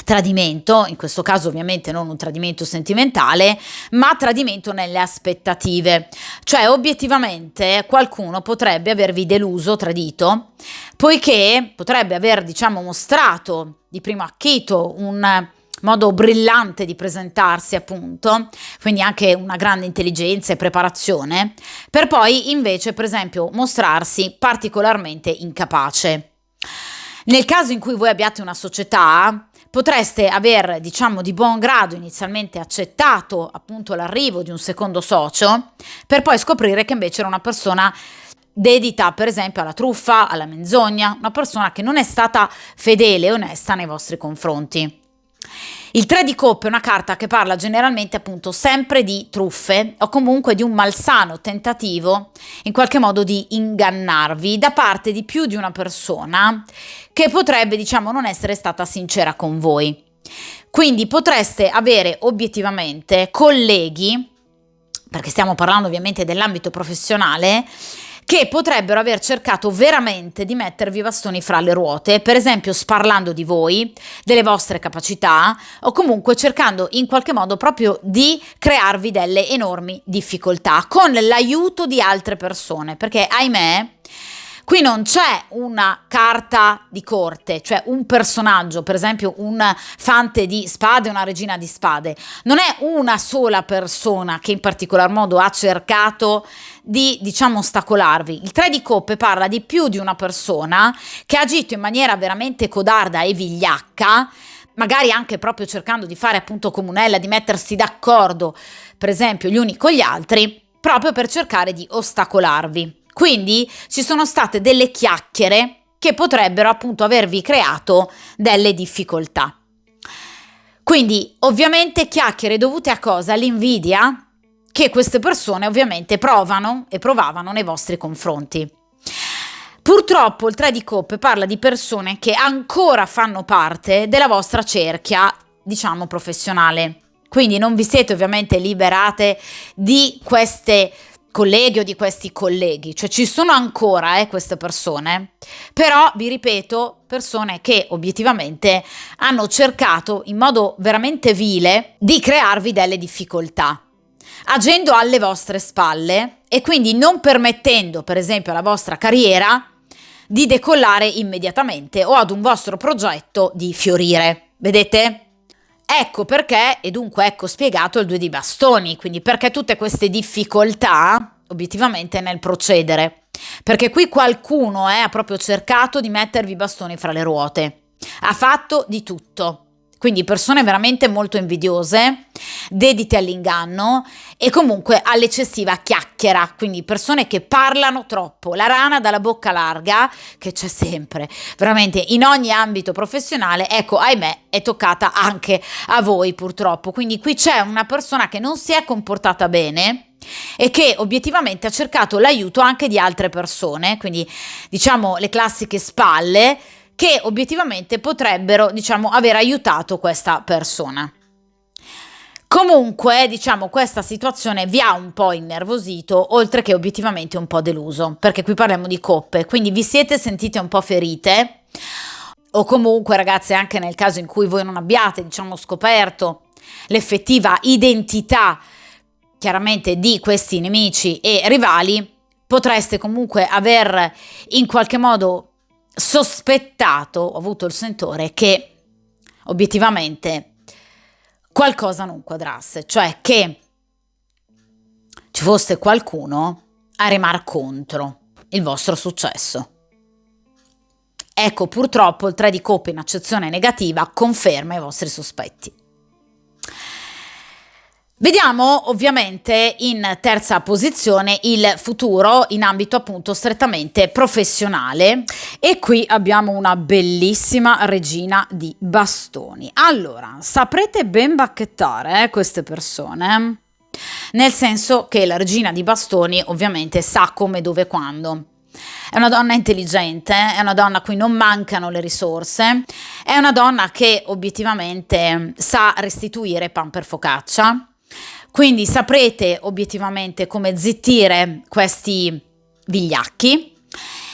tradimento, in questo caso ovviamente non un tradimento sentimentale, ma tradimento nelle aspettative, cioè obiettivamente qualcuno potrebbe avervi deluso, tradito, poiché potrebbe aver, diciamo, mostrato di primo acchito un modo brillante di presentarsi appunto, quindi anche una grande intelligenza e preparazione, per poi invece per esempio mostrarsi particolarmente incapace. Nel caso in cui voi abbiate una società, potreste aver, diciamo, di buon grado inizialmente accettato appunto l'arrivo di un secondo socio, per poi scoprire che invece era una persona dedita per esempio alla truffa, alla menzogna, una persona che non è stata fedele e onesta nei vostri confronti. Il 3 di coppe è una carta che parla generalmente appunto sempre di truffe o comunque di un malsano tentativo in qualche modo di ingannarvi da parte di più di una persona che potrebbe, diciamo, non essere stata sincera con voi. Quindi potreste avere obiettivamente colleghi, perché stiamo parlando ovviamente dell'ambito professionale, che potrebbero aver cercato veramente di mettervi i bastoni fra le ruote, per esempio sparlando di voi, delle vostre capacità o comunque cercando in qualche modo proprio di crearvi delle enormi difficoltà con l'aiuto di altre persone, perché ahimè qui non c'è una carta di corte, cioè un personaggio, per esempio un fante di spade, una regina di spade. Non è una sola persona che in particolar modo ha cercato di, diciamo, ostacolarvi. Il 3 di coppe parla di più di una persona che ha agito in maniera veramente codarda e vigliacca, magari anche proprio cercando di fare appunto comunella, di mettersi d'accordo, per esempio, gli uni con gli altri, proprio per cercare di ostacolarvi. Quindi ci sono state delle chiacchiere che potrebbero appunto avervi creato delle difficoltà. Quindi ovviamente chiacchiere dovute a cosa? All'invidia che queste persone ovviamente provano e provavano nei vostri confronti. Purtroppo il 3 di coppe parla di persone che ancora fanno parte della vostra cerchia, diciamo, professionale. Quindi non vi siete ovviamente liberate di queste colleghi o di questi colleghi, cioè ci sono ancora queste persone, però vi ripeto, persone che obiettivamente hanno cercato in modo veramente vile di crearvi delle difficoltà, agendo alle vostre spalle e quindi non permettendo per esempio alla vostra carriera di decollare immediatamente o ad un vostro progetto di fiorire. Vedete? Ecco perché, e dunque ecco spiegato il 2 di bastoni, quindi perché tutte queste difficoltà obiettivamente nel procedere, perché qui qualcuno ha proprio cercato di mettervi i bastoni fra le ruote, ha fatto di tutto, quindi persone veramente molto invidiose, dedite all'inganno e comunque all'eccessiva chiacchiera, quindi persone che parlano troppo, la rana dalla bocca larga che c'è sempre, veramente in ogni ambito professionale, ecco ahimè è toccata anche a voi purtroppo, quindi qui c'è una persona che non si è comportata bene e che obiettivamente ha cercato l'aiuto anche di altre persone, quindi diciamo le classiche spalle, che obiettivamente potrebbero, diciamo, aver aiutato questa persona. Comunque, diciamo, questa situazione vi ha un po' innervosito, oltre che obiettivamente un po' deluso, perché qui parliamo di coppe, quindi vi siete sentite un po' ferite, o comunque, ragazze, anche nel caso in cui voi non abbiate, diciamo, scoperto l'effettiva identità, chiaramente, di questi nemici e rivali, potreste comunque aver in qualche modo sospettato, ho avuto il sentore che obiettivamente qualcosa non quadrasse, cioè che ci fosse qualcuno a remar contro il vostro successo. Ecco, purtroppo il 3 di coppe in accezione negativa conferma i vostri sospetti. Vediamo ovviamente in terza posizione il futuro in ambito appunto strettamente professionale e qui abbiamo una bellissima regina di bastoni. Allora, saprete ben bacchettare queste persone, nel senso che la regina di bastoni ovviamente sa come, dove, quando. È una donna intelligente, è una donna a cui non mancano le risorse, è una donna che obiettivamente sa restituire pan per focaccia. Quindi saprete obiettivamente come zittire questi vigliacchi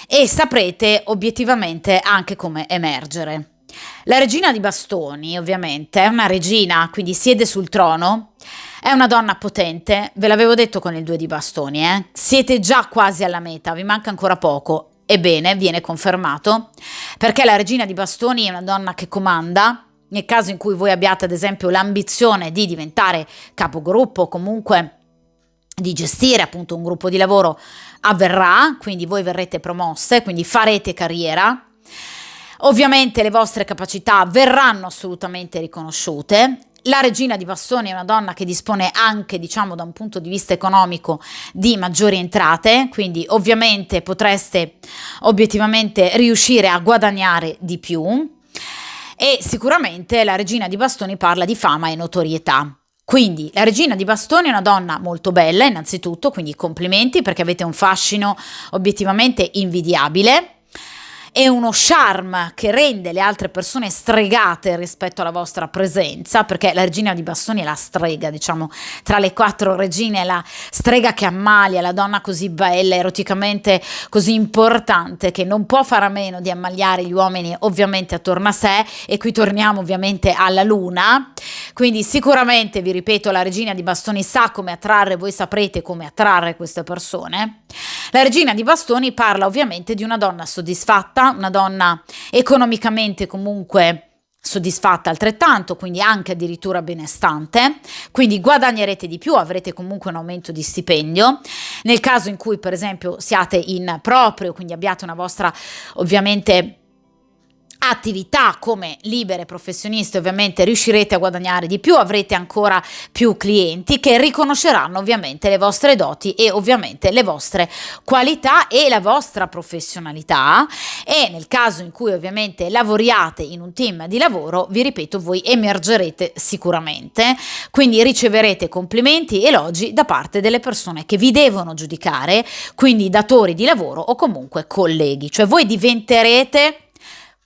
e saprete obiettivamente anche come emergere. La regina di bastoni ovviamente è una regina, quindi siede sul trono, è una donna potente, ve l'avevo detto con il 2 di bastoni, siete già quasi alla meta, vi manca ancora poco. Ebbene, viene confermato, perché la regina di bastoni è una donna che comanda, nel caso in cui voi abbiate ad esempio l'ambizione di diventare capogruppo o comunque di gestire appunto un gruppo di lavoro, avverrà, quindi voi verrete promosse, quindi farete carriera. Ovviamente le vostre capacità verranno assolutamente riconosciute. La regina di bastoni è una donna che dispone anche, diciamo, da un punto di vista economico di maggiori entrate, quindi ovviamente potreste obiettivamente riuscire a guadagnare di più. E sicuramente la regina di bastoni parla di fama e notorietà. Quindi la regina di bastoni è una donna molto bella innanzitutto, quindi complimenti perché avete un fascino obiettivamente invidiabile e uno charme che rende le altre persone stregate rispetto alla vostra presenza, perché la regina di bastoni è la strega, diciamo, tra le 4 regine è la strega che ammalia, la donna così bella, eroticamente così importante, che non può fare a meno di ammaliare gli uomini ovviamente attorno a sé, e qui torniamo ovviamente alla luna. Quindi sicuramente, vi ripeto, la regina di bastoni sa come attrarre, voi saprete come attrarre queste persone. La regina di bastoni parla ovviamente di una donna soddisfatta, una donna economicamente comunque soddisfatta altrettanto, quindi anche addirittura benestante, quindi guadagnerete di più, avrete comunque un aumento di stipendio. Nel caso in cui per esempio siate in proprio, quindi abbiate una vostra ovviamente attività come libere professioniste, ovviamente riuscirete a guadagnare di più, avrete ancora più clienti che riconosceranno ovviamente le vostre doti e ovviamente le vostre qualità e la vostra professionalità. E nel caso in cui ovviamente lavoriate in un team di lavoro, vi ripeto, voi emergerete sicuramente, quindi riceverete complimenti e elogi da parte delle persone che vi devono giudicare, quindi datori di lavoro o comunque colleghi, cioè voi diventerete,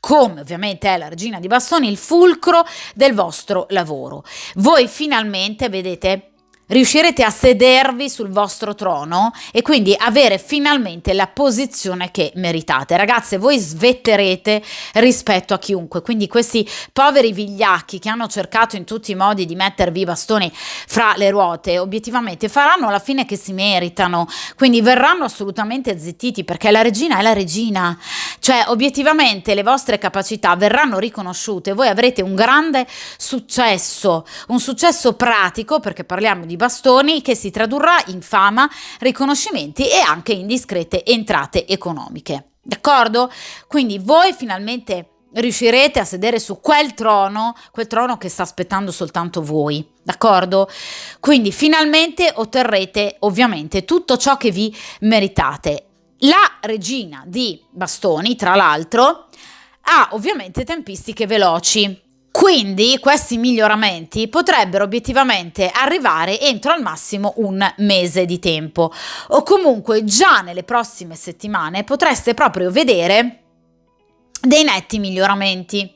come ovviamente è la regina di bastoni, il fulcro del vostro lavoro. Voi finalmente, vedete, riuscirete a sedervi sul vostro trono e quindi avere finalmente la posizione che meritate. Ragazze, voi svetterete rispetto a chiunque, quindi questi poveri vigliacchi che hanno cercato in tutti i modi di mettervi i bastoni fra le ruote, obiettivamente faranno la fine che si meritano, quindi verranno assolutamente zittiti, perché la regina è la regina, cioè obiettivamente le vostre capacità verranno riconosciute, voi avrete un grande successo, un successo pratico, perché parliamo di bastoni, che si tradurrà in fama, riconoscimenti e anche in discrete entrate economiche. D'accordo? Quindi voi finalmente riuscirete a sedere su quel trono che sta aspettando soltanto voi. D'accordo? Quindi finalmente otterrete ovviamente tutto ciò che vi meritate. La regina di bastoni, tra l'altro, ha ovviamente tempistiche veloci. Quindi questi miglioramenti potrebbero obiettivamente arrivare entro al massimo un mese di tempo, o comunque già nelle prossime settimane potreste proprio vedere dei netti miglioramenti.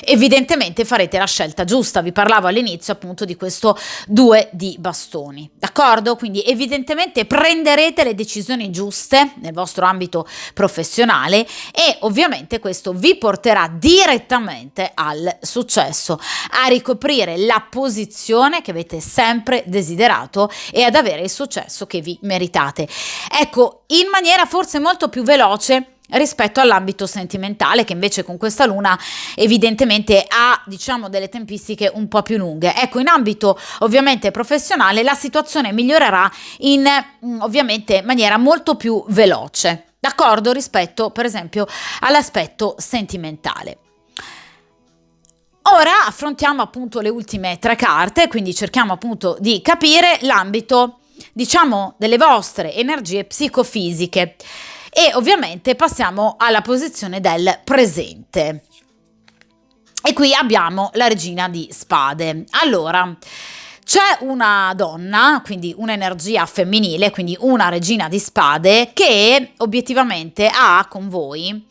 Evidentemente farete la scelta giusta, vi parlavo all'inizio appunto di questo 2 di bastoni, d'accordo? Quindi evidentemente prenderete le decisioni giuste nel vostro ambito professionale e ovviamente questo vi porterà direttamente al successo, a ricoprire la posizione che avete sempre desiderato e ad avere il successo che vi meritate. Ecco, in maniera forse molto più veloce rispetto all'ambito sentimentale, che invece con questa luna evidentemente ha, diciamo, delle tempistiche un po' più lunghe. Ecco, in ambito ovviamente professionale la situazione migliorerà in ovviamente maniera molto più veloce, d'accordo, rispetto per esempio all'aspetto sentimentale. Ora affrontiamo appunto le ultime 3 carte, quindi cerchiamo appunto di capire l'ambito, diciamo, delle vostre energie psicofisiche. E ovviamente passiamo alla posizione del presente. E qui abbiamo la regina di spade. Allora, c'è una donna, quindi un'energia femminile, quindi una regina di spade, che obiettivamente ha con voi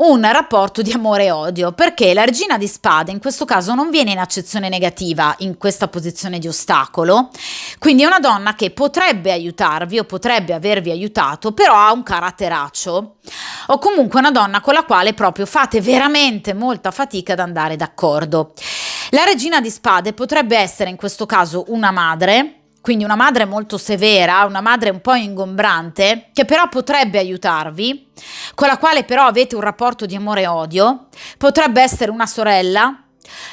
un rapporto di amore e odio, perché la regina di spade in questo caso non viene in accezione negativa in questa posizione di ostacolo, quindi è una donna che potrebbe aiutarvi o potrebbe avervi aiutato, però ha un caratteraccio, o comunque una donna con la quale proprio fate veramente molta fatica ad andare d'accordo. La regina di spade potrebbe essere in questo caso una madre, quindi una madre molto severa, una madre un po' ingombrante, che però potrebbe aiutarvi, con la quale però avete un rapporto di amore e odio. Potrebbe essere una sorella,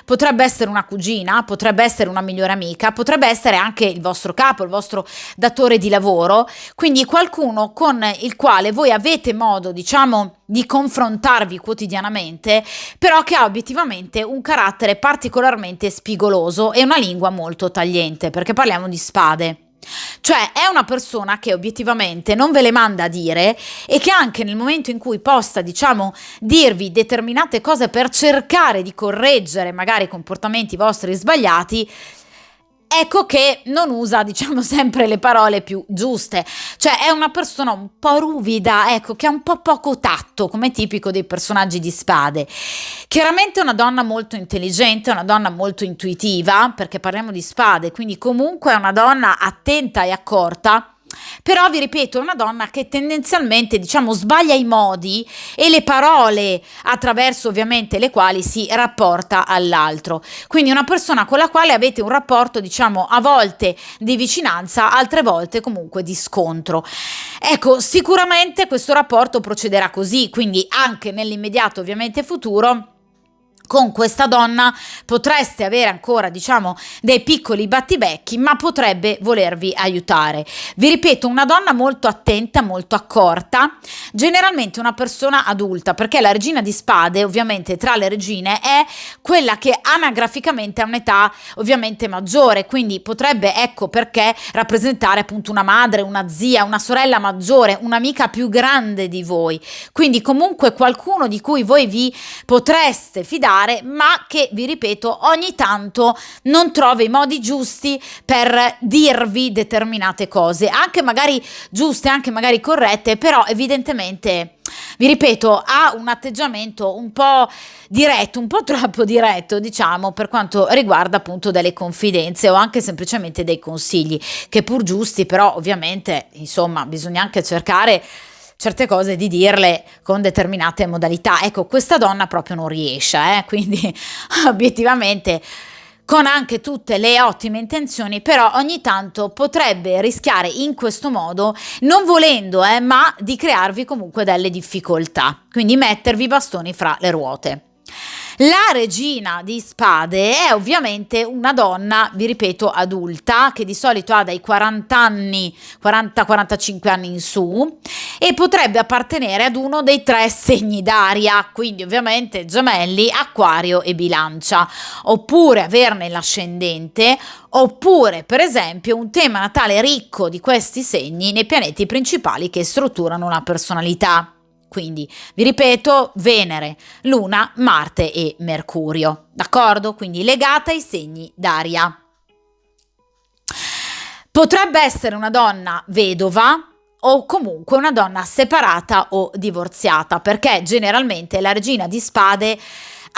potrebbe essere una cugina, potrebbe essere una migliore amica, potrebbe essere anche il vostro capo, il vostro datore di lavoro, quindi qualcuno con il quale voi avete modo, diciamo, di confrontarvi quotidianamente, però che ha obiettivamente un carattere particolarmente spigoloso e una lingua molto tagliente, perché parliamo di spade. Cioè è una persona che obiettivamente non ve le manda a dire e che anche nel momento in cui possa, diciamo, dirvi determinate cose per cercare di correggere magari comportamenti vostri sbagliati, ecco che non usa, diciamo, sempre le parole più giuste. Cioè è una persona un po' ruvida, ecco, che ha un po' poco tatto, come tipico dei personaggi di spade. Chiaramente è una donna molto intelligente, una donna molto intuitiva, perché parliamo di spade, quindi comunque è una donna attenta e accorta. Però vi ripeto, è una donna che tendenzialmente, diciamo, sbaglia i modi e le parole attraverso ovviamente le quali si rapporta all'altro. Quindi una persona con la quale avete un rapporto, diciamo, a volte di vicinanza, altre volte comunque di scontro. Ecco, sicuramente questo rapporto procederà così, quindi anche nell'immediato ovviamente futuro. Con questa donna potreste avere ancora, diciamo, dei piccoli battibecchi, ma potrebbe volervi aiutare. Vi ripeto, una donna molto attenta, molto accorta, generalmente una persona adulta, perché la regina di spade, ovviamente tra le regine, è quella che anagraficamente ha un'età ovviamente maggiore, quindi potrebbe, ecco perché, rappresentare appunto una madre, una zia, una sorella maggiore, un'amica più grande di voi. Quindi comunque qualcuno di cui voi vi potreste fidare, ma che, vi ripeto, ogni tanto non trova i modi giusti per dirvi determinate cose, anche magari giuste, anche magari corrette, però evidentemente, vi ripeto, ha un atteggiamento un po' diretto, un po' troppo diretto, diciamo, per quanto riguarda appunto delle confidenze o anche semplicemente dei consigli, che pur giusti, però ovviamente, insomma, bisogna anche cercare certe cose di dirle con determinate modalità. Ecco, questa donna proprio non riesce, quindi obiettivamente, con anche tutte le ottime intenzioni, però ogni tanto potrebbe rischiare in questo modo, non volendo, ma di crearvi comunque delle difficoltà, quindi mettervi i bastoni fra le ruote. La regina di spade è ovviamente una donna, vi ripeto, adulta, che di solito ha dai 40 anni, 40-45 anni in su, e potrebbe appartenere ad uno dei 3 segni d'aria, quindi ovviamente gemelli, acquario e bilancia, oppure averne l'ascendente, oppure per esempio un tema natale ricco di questi segni nei pianeti principali che strutturano la personalità. Quindi, vi ripeto, Venere, Luna, Marte e Mercurio, d'accordo? Quindi legata ai segni d'aria. Potrebbe essere una donna vedova o comunque una donna separata o divorziata, perché generalmente la regina di spade,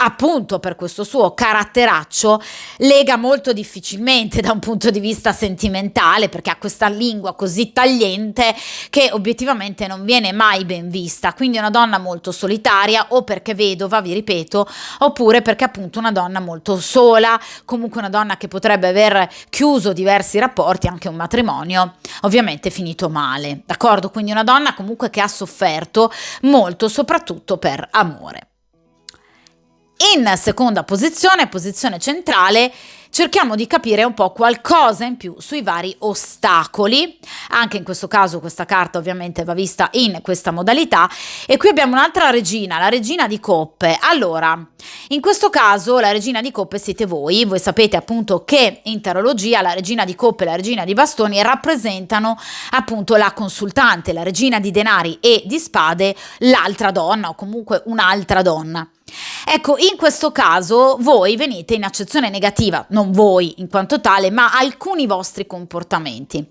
appunto per questo suo caratteraccio, lega molto difficilmente da un punto di vista sentimentale, perché ha questa lingua così tagliente che obiettivamente non viene mai ben vista. Quindi è una donna molto solitaria, o perché vedova, vi ripeto, oppure perché appunto una donna molto sola, comunque una donna che potrebbe aver chiuso diversi rapporti, anche un matrimonio ovviamente finito male, d'accordo? Quindi una donna comunque che ha sofferto molto, soprattutto per amore. In seconda posizione, posizione centrale, cerchiamo di capire un po' qualcosa in più sui vari ostacoli. Anche in questo caso questa carta ovviamente va vista in questa modalità, e qui abbiamo un'altra regina, la regina di coppe. Allora, in questo caso la regina di coppe siete voi sapete appunto che in tarologia la regina di coppe e la regina di bastoni rappresentano appunto la consultante, la regina di denari e di spade, l'altra donna o comunque un'altra donna. Ecco, in questo caso voi venite in accezione negativa, non voi in quanto tale, ma alcuni vostri comportamenti.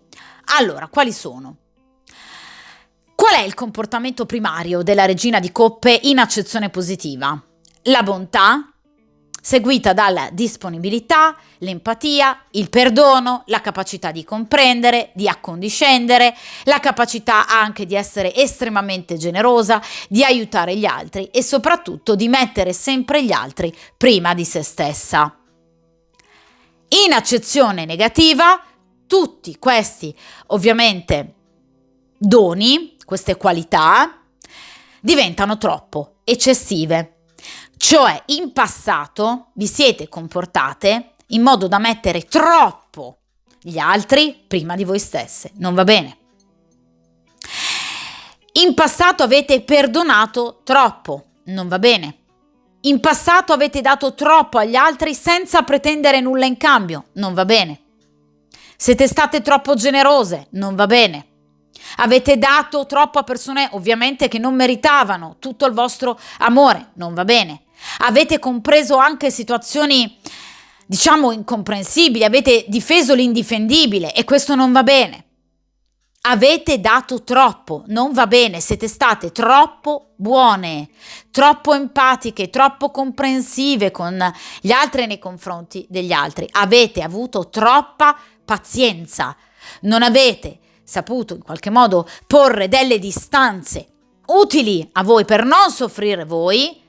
Allora, quali sono? Qual è il comportamento primario della regina di coppe in accezione positiva? La bontà, seguita dalla disponibilità, l'empatia, il perdono, la capacità di comprendere, di accondiscendere, la capacità anche di essere estremamente generosa, di aiutare gli altri e soprattutto di mettere sempre gli altri prima di se stessa. In accezione negativa, tutti questi ovviamente doni, queste qualità, diventano troppo eccessive. Cioè, in passato vi siete comportate in modo da mettere troppo gli altri prima di voi stesse. Non va bene. In passato avete perdonato troppo. Non va bene. In passato avete dato troppo agli altri senza pretendere nulla in cambio. Non va bene. Siete state troppo generose. Non va bene. Avete dato troppo a persone ovviamente che non meritavano tutto il vostro amore. Non va bene. Avete compreso anche situazioni, diciamo, incomprensibili. Avete difeso l'indifendibile e questo non va bene. Avete dato troppo, non va bene, siete state troppo buone, troppo empatiche, troppo comprensive con gli altri nei confronti degli altri. Avete avuto troppa pazienza, non avete saputo in qualche modo porre delle distanze utili a voi per non soffrire voi,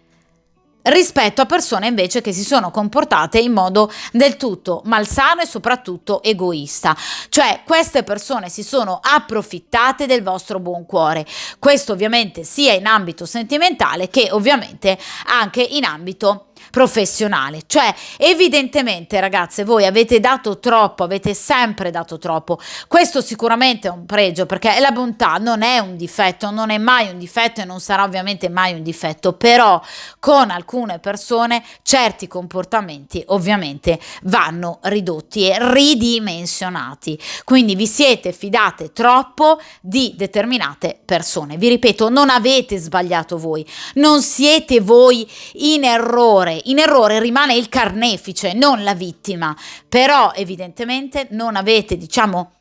rispetto a persone invece che si sono comportate in modo del tutto malsano e soprattutto egoista. Cioè, queste persone si sono approfittate del vostro buon cuore. Questo ovviamente sia in ambito sentimentale che ovviamente anche in ambito professionale. Cioè, evidentemente, ragazze, voi avete dato troppo, avete sempre dato troppo. Questo sicuramente è un pregio, perché la bontà non è un difetto, non è mai un difetto e non sarà ovviamente mai un difetto, però con alcune persone certi comportamenti ovviamente vanno ridotti e ridimensionati. Quindi vi siete fidate troppo di determinate persone. Vi ripeto, non avete sbagliato voi, non siete voi in errore. In errore rimane il carnefice, non la vittima, però evidentemente non avete, diciamo,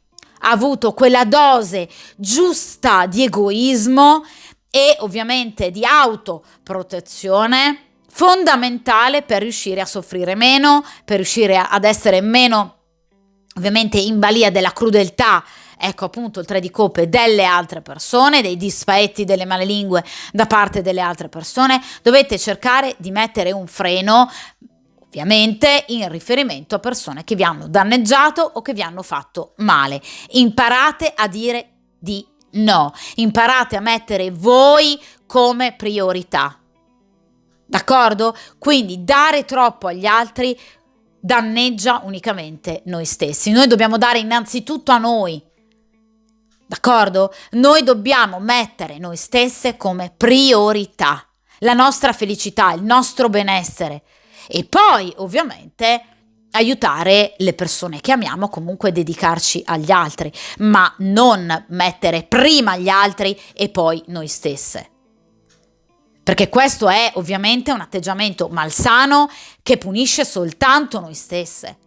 avuto quella dose giusta di egoismo e ovviamente di autoprotezione fondamentale per riuscire a soffrire meno, per riuscire ad essere meno ovviamente in balia della crudeltà, ecco appunto il 3 di coppe, delle altre persone, dei dispetti, delle malelingue da parte delle altre persone. Dovete cercare di mettere un freno, ovviamente in riferimento a persone che vi hanno danneggiato o che vi hanno fatto male. Imparate a dire di no, imparate a mettere voi come priorità, d'accordo? Quindi dare troppo agli altri danneggia unicamente noi stessi. Noi dobbiamo dare innanzitutto a noi, d'accordo? Noi dobbiamo mettere noi stesse come priorità, la nostra felicità, il nostro benessere, e poi ovviamente aiutare le persone che amiamo, comunque dedicarci agli altri, ma non mettere prima gli altri e poi noi stesse. Perché questo è ovviamente un atteggiamento malsano che punisce soltanto noi stesse.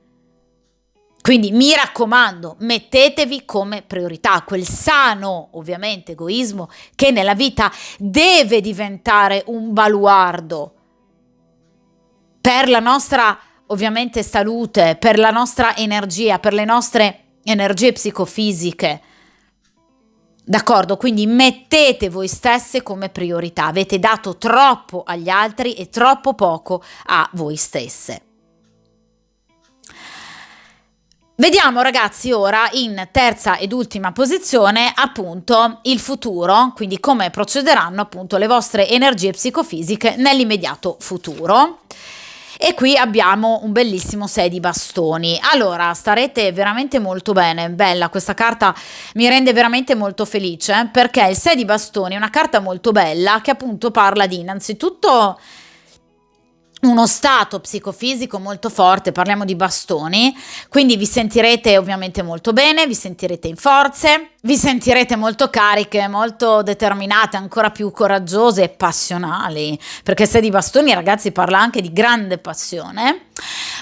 Quindi mi raccomando, mettetevi come priorità quel sano, ovviamente, egoismo che nella vita deve diventare un baluardo per la nostra, ovviamente, salute, per la nostra energia, per le nostre energie psicofisiche. D'accordo? Quindi mettete voi stesse come priorità. Avete dato troppo agli altri e troppo poco a voi stesse. Vediamo ragazzi ora in terza ed ultima posizione appunto il futuro, quindi come procederanno appunto le vostre energie psicofisiche nell'immediato futuro. E qui abbiamo un bellissimo 6 di bastoni. Allora, starete veramente molto bene, bella, questa carta mi rende veramente molto felice, perché il 6 di bastoni è una carta molto bella che appunto parla di innanzitutto uno stato psicofisico molto forte, parliamo di bastoni, quindi vi sentirete ovviamente molto bene, vi sentirete in forze, vi sentirete molto cariche, molto determinate, ancora più coraggiose e passionali, perché 6 di bastoni ragazzi parla anche di grande passione,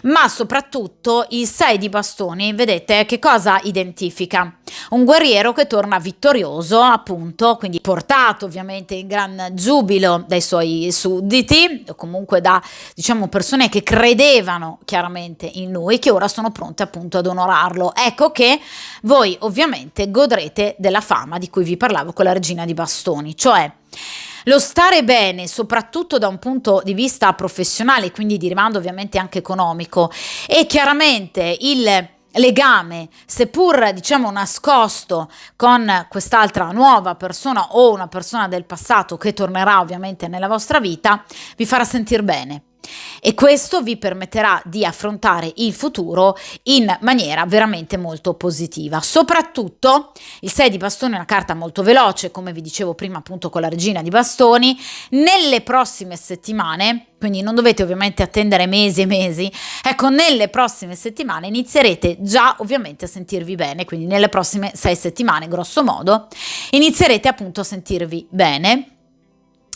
ma soprattutto il 6 di bastoni, vedete che cosa identifica? Un guerriero che torna vittorioso appunto, quindi portato ovviamente in gran giubilo dai suoi sudditi o comunque da, diciamo, persone che credevano chiaramente in lui, che ora sono pronte appunto ad onorarlo. Ecco che voi ovviamente godrete della fama di cui vi parlavo con la regina di bastoni, cioè lo stare bene soprattutto da un punto di vista professionale, quindi derivando ovviamente anche economico, e chiaramente il legame, seppur diciamo nascosto, con quest'altra nuova persona o una persona del passato che tornerà ovviamente nella vostra vita, vi farà sentire bene. E questo vi permetterà di affrontare il futuro in maniera veramente molto positiva. Soprattutto il 6 di bastoni è una carta molto veloce, come vi dicevo prima appunto con la regina di bastoni. Nelle prossime settimane, quindi non dovete ovviamente attendere mesi e mesi, ecco, nelle prossime settimane inizierete già ovviamente a sentirvi bene, quindi nelle prossime 6 settimane grosso modo inizierete appunto a sentirvi bene.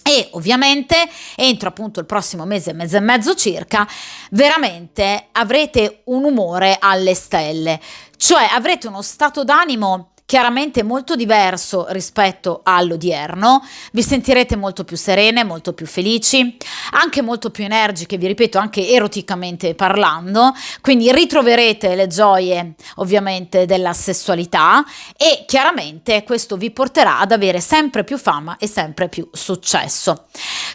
E ovviamente entro appunto il prossimo mese e mezzo circa, veramente avrete un umore alle stelle, cioè avrete uno stato d'animo chiaramente molto diverso rispetto all'odierno, vi sentirete molto più serene, molto più felici, anche molto più energiche, vi ripeto, anche eroticamente parlando, quindi ritroverete le gioie ovviamente della sessualità e chiaramente questo vi porterà ad avere sempre più fama e sempre più successo.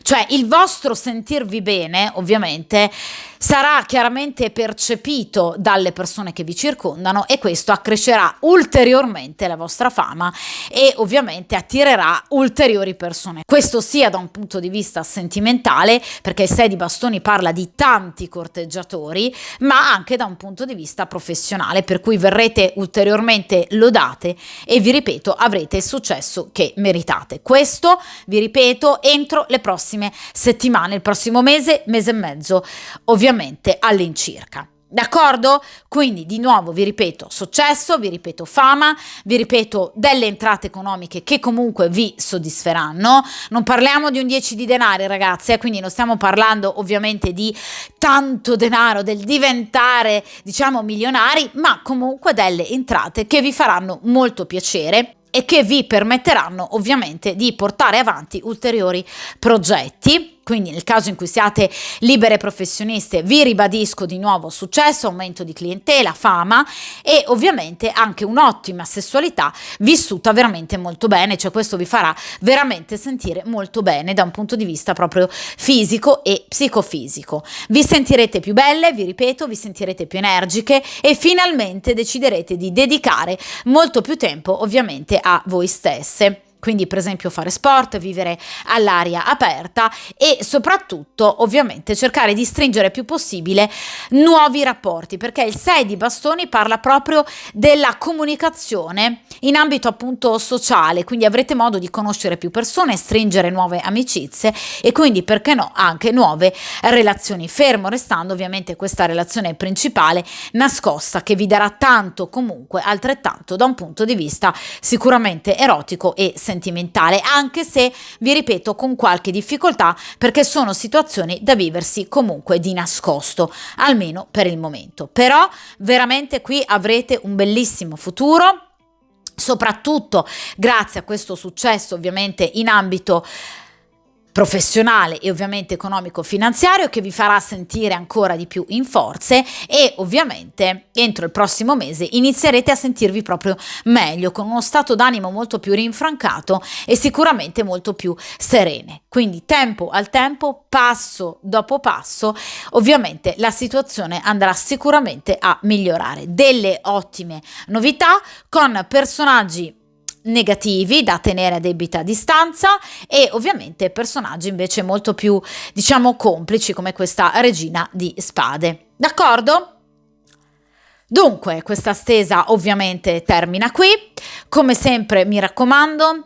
Cioè il vostro sentirvi bene ovviamente sarà chiaramente percepito dalle persone che vi circondano e questo accrescerà ulteriormente la vostra fama e ovviamente attirerà ulteriori persone. Questo sia da un punto di vista sentimentale, perché il 6 di bastoni parla di tanti corteggiatori, ma anche da un punto di vista professionale, per cui verrete ulteriormente lodate e vi ripeto avrete il successo che meritate. Questo vi ripeto entro le prossime settimane, il prossimo mese, mese e mezzo ovviamente all'incirca. D'accordo? Quindi di nuovo vi ripeto successo, vi ripeto fama, vi ripeto delle entrate economiche che comunque vi soddisferanno. Non parliamo di un 10 di denari ragazzi, quindi non stiamo parlando ovviamente di tanto denaro, del diventare diciamo milionari, ma comunque delle entrate che vi faranno molto piacere e che vi permetteranno ovviamente di portare avanti ulteriori progetti. Quindi nel caso in cui siate libere professioniste vi ribadisco di nuovo successo, aumento di clientela, fama e ovviamente anche un'ottima sessualità vissuta veramente molto bene, cioè questo vi farà veramente sentire molto bene da un punto di vista proprio fisico e psicofisico. Vi sentirete più belle, vi ripeto, vi sentirete più energiche e finalmente deciderete di dedicare molto più tempo ovviamente a voi stesse. Quindi per esempio fare sport, vivere all'aria aperta e soprattutto ovviamente cercare di stringere più possibile nuovi rapporti, perché il 6 di bastoni parla proprio della comunicazione in ambito appunto sociale, quindi avrete modo di conoscere più persone, stringere nuove amicizie e quindi perché no anche nuove relazioni, fermo restando ovviamente questa relazione principale nascosta che vi darà tanto comunque altrettanto da un punto di vista sicuramente erotico e sentimentale, anche se vi ripeto con qualche difficoltà perché sono situazioni da viversi comunque di nascosto, almeno per il momento. Però veramente qui avrete un bellissimo futuro, soprattutto grazie a questo successo ovviamente in ambito professionale e ovviamente economico-finanziario che vi farà sentire ancora di più in forze e ovviamente entro il prossimo mese inizierete a sentirvi proprio meglio, con uno stato d'animo molto più rinfrancato e sicuramente molto più serene. Quindi tempo al tempo, passo dopo passo, ovviamente la situazione andrà sicuramente a migliorare. Delle ottime novità con personaggi negativi da tenere a debita distanza e ovviamente personaggi invece molto più diciamo complici come questa regina di spade. D'accordo? Dunque questa stesa ovviamente termina qui, come sempre mi raccomando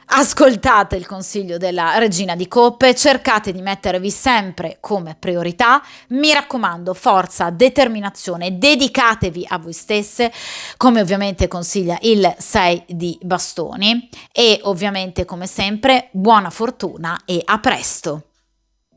ascoltate il consiglio della regina di coppe, cercate di mettervi sempre come priorità, mi raccomando forza, determinazione, dedicatevi a voi stesse come ovviamente consiglia il 6 di bastoni e ovviamente come sempre buona fortuna e a presto.